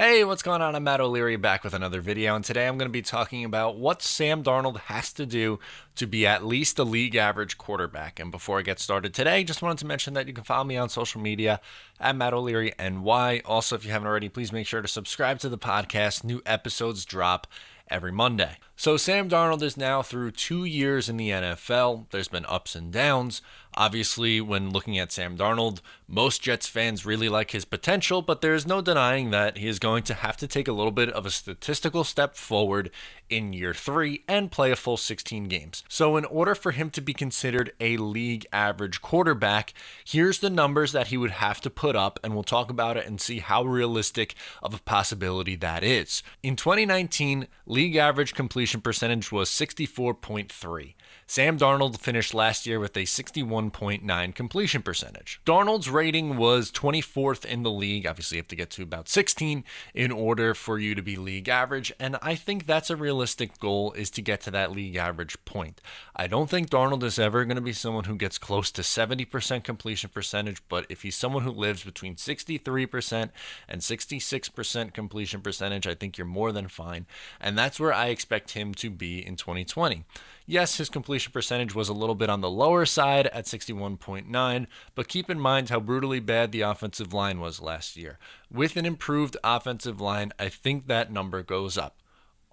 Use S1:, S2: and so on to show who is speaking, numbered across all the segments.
S1: Hey, what's going on? I'm Matt O'Leary back with another video, and today I'm going to be talking about what Sam Darnold has to do to be at least a league average quarterback. And before I get started today, just wanted to mention that you can follow me on social media at Matt O'Leary NY. Also, if you haven't already, please make sure to subscribe to the podcast. New episodes drop every Monday. So Sam Darnold is now through 2 years in the NFL. There's been ups and downs. Obviously, when looking at Sam Darnold, most Jets fans really like his potential, but there's no denying that he is going to have to take a little bit of a statistical step forward in year 3 and play a full 16 games. So in order for him to be considered a league average quarterback, here's the numbers that he would have to put up, and we'll talk about it and see how realistic of a possibility that is. In 2019, league average completion percentage was 64.3. Sam Darnold finished last year with a 61.9 completion percentage. Darnold's rating was 24th in the league. Obviously, you have to get to about 16 in order for you to be league average, and I think that's a realistic goal, is to get to that league average point. I don't think Darnold is ever going to be someone who gets close to 70% completion percentage, but if he's someone who lives between 63% and 66% completion percentage, I think you're more than fine, and that's where I expect him to be in 2020. Yes, his completion percentage was a little bit on the lower side at 61.9, but keep in mind how brutally bad the offensive line was last year. With an improved offensive line, I think that number goes up.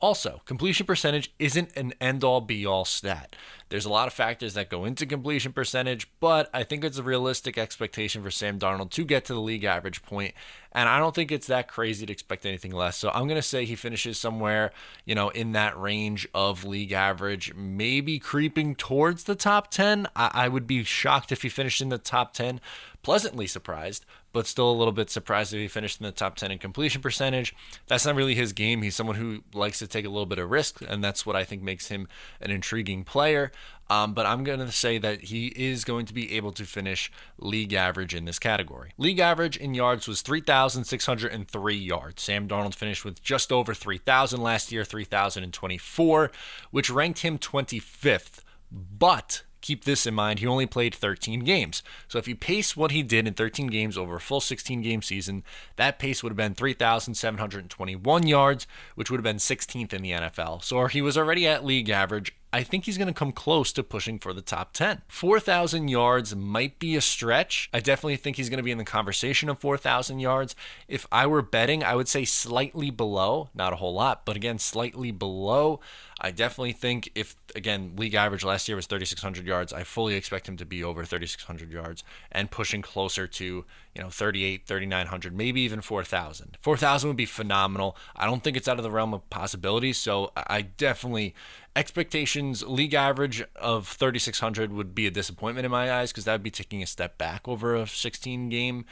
S1: Also, completion percentage isn't an end-all be-all stat. There's a lot of factors that go into completion percentage, but I think it's a realistic expectation for Sam Darnold to get to the league average point, and I don't think it's that crazy to expect anything less. So I'm going to say he finishes somewhere, in that range of league average, maybe creeping towards the top 10. I would be shocked if he finished in the top 10. Pleasantly surprised, but still a little bit surprised if he finished in the top 10 in completion percentage. That's not really his game. He's someone who likes to take a little bit of risk, and that's what I think makes him an intriguing player. But I'm going to say that he is going to be able to finish league average in this category. League average in yards was 3,603 yards. Sam Darnold finished with just over 3,000 last year, 3,024, which ranked him 25th. But keep this in mind, he only played 13 games. So if you pace what he did in 13 games over a full 16-game season, that pace would have been 3,721 yards, which would have been 16th in the NFL. So he was already at league average. I think he's going to come close to pushing for the top 10. 4,000 yards might be a stretch. I definitely think he's going to be in the conversation of 4,000 yards. If I were betting, I would say slightly below, not a whole lot, but again, slightly below. I definitely think if, again, league average last year was 3,600 yards, I fully expect him to be over 3,600 yards and pushing closer to, 38, 3,900, maybe even 4,000. 4,000 would be phenomenal. I don't think it's out of the realm of possibilities, so I definitely, expectations, league average of 3,600 would be a disappointment in my eyes, because that would be taking a step back over a 16-game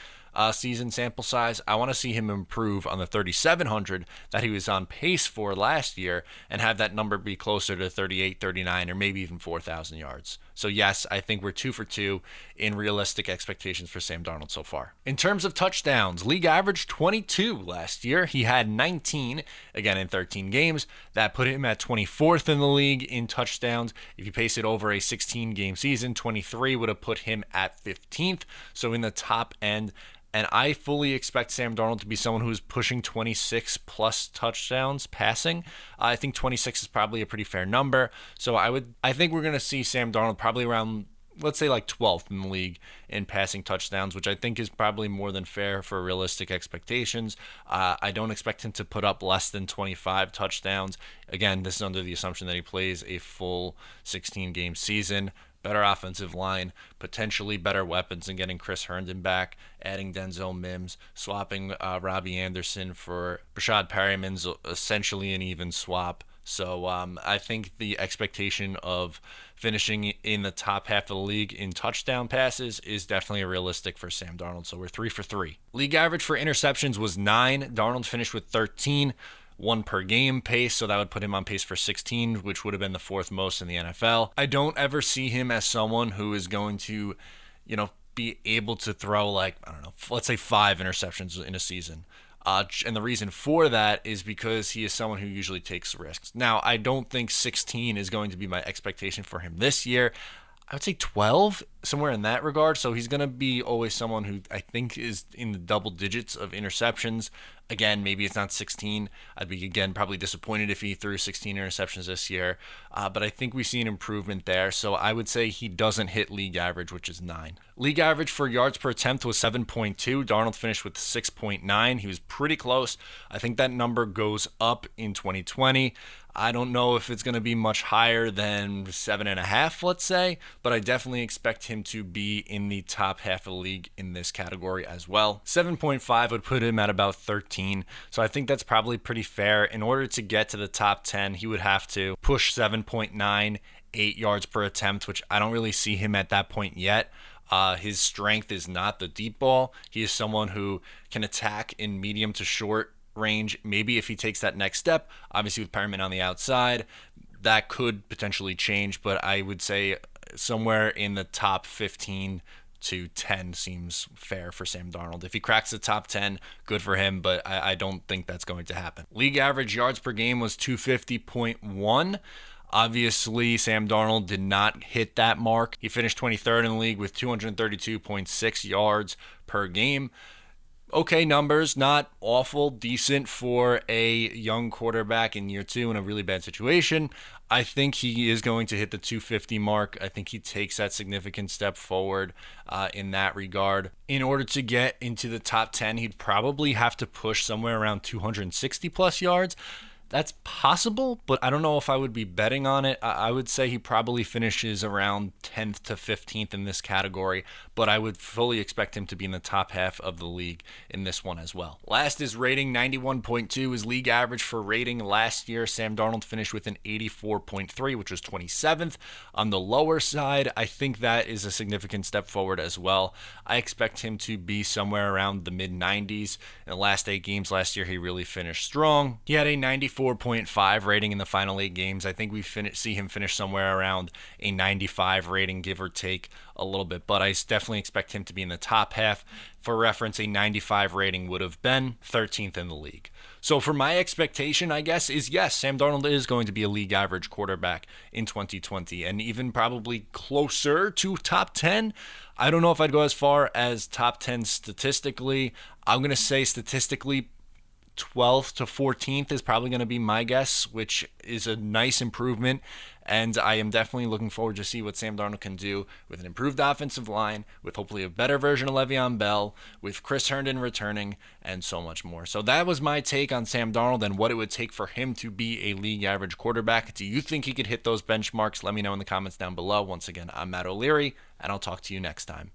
S1: season sample size. I want to see him improve on the 3,700 that he was on pace for last year and have that number be closer to 38, 39, or maybe even 4,000 yards. So yes, I think we're 2 for 2 in realistic expectations for Sam Darnold so far. In terms of touchdowns, league average 22 last year. He had 19, again in 13 games. That put him at 24th in the league in touchdowns. If you pace it over a 16-game season, 23 would have put him at 15th, so in the top end. And I fully expect Sam Darnold to be someone who's pushing 26 plus touchdowns passing. I think 26 is probably a pretty fair number. So I think we're going to see Sam Darnold probably around, let's say, like 12th in the league in passing touchdowns, which I think is probably more than fair for realistic expectations. I don't expect him to put up less than 25 touchdowns. Again, this is under the assumption that he plays a full 16-game season. Better offensive line, potentially better weapons, and getting Chris Herndon back, adding Denzel Mims, swapping Robbie Anderson for Rashad Perriman's essentially an even swap. So I think the expectation of finishing in the top half of the league in touchdown passes is definitely realistic for Sam Darnold. So we're 3 for 3. League average for interceptions was 9. Darnold finished with 13. 1 per game pace, so that would put him on pace for 16, which would have been the 4th most in the NFL. I don't ever see him as someone who is going to, be able to throw let's say 5 interceptions in a season. And the reason for that is because he is someone who usually takes risks. Now, I don't think 16 is going to be my expectation for him this year. I would say 12, somewhere in that regard. So he's going to be always someone who I think is in the double digits of interceptions. Again, maybe it's not 16. I'd be, again, probably disappointed if he threw 16 interceptions this year. But I think we see an improvement there. So I would say he doesn't hit league average, which is 9. League average for yards per attempt was 7.2. Darnold finished with 6.9. He was pretty close. I think that number goes up in 2020. I don't know if it's going to be much higher than 7.5, let's say, but I definitely expect him to be in the top half of the league in this category as well. 7.5 would put him at about 13, so I think that's probably pretty fair. In order to get to the top 10, he would have to push 7.9, 8 yards per attempt, which I don't really see him at that point yet. His strength is not the deep ball. He is someone who can attack in medium to short range. Maybe if he takes that next step, obviously with Perriman on the outside, that could potentially change, but I would say somewhere in the top 15 to 10 seems fair for Sam Darnold. If he cracks the top 10, good for him, but I don't think that's going to happen. League average yards per game was 250.1. Obviously, Sam Darnold did not hit that mark. He finished 23rd in the league with 232.6 yards per game. Okay numbers, not awful, decent for a young quarterback in year 2 in a really bad situation. I think he is going to hit the 250 mark. I think he takes that significant step forward in that regard. In order to get into the top 10, he'd probably have to push somewhere around 260 plus yards. That's possible, but I don't know if I would be betting on it. I would say he probably finishes around 10th to 15th in this category, but I would fully expect him to be in the top half of the league in this one as well. Last is rating. 91.2 is league average for rating. Last year, Sam Darnold finished with an 84.3, which was 27th. On the lower side, I think that is a significant step forward as well. I expect him to be somewhere around the mid-90s. In the last 8 games last year, he really finished strong. He had a 94.5 rating in the final 8 games. I think we see him finish somewhere around a 95 rating, give or take a little bit, but I definitely expect him to be in the top half. For reference, a 95 rating would have been 13th in the league. So for my expectation, I guess, is yes, Sam Darnold is going to be a league average quarterback in 2020 and even probably closer to top 10. I don't know if I'd go as far as top 10 statistically. I'm going to say statistically 12th to 14th is probably going to be my guess, which is a nice improvement. And I am definitely looking forward to see what Sam Darnold can do with an improved offensive line, with hopefully a better version of Le'Veon Bell, with Chris Herndon returning, and so much more. So that was my take on Sam Darnold and what it would take for him to be a league average quarterback. Do you think he could hit those benchmarks? Let me know in the comments down below. Once again, I'm Matt O'Leary, and I'll talk to you next time.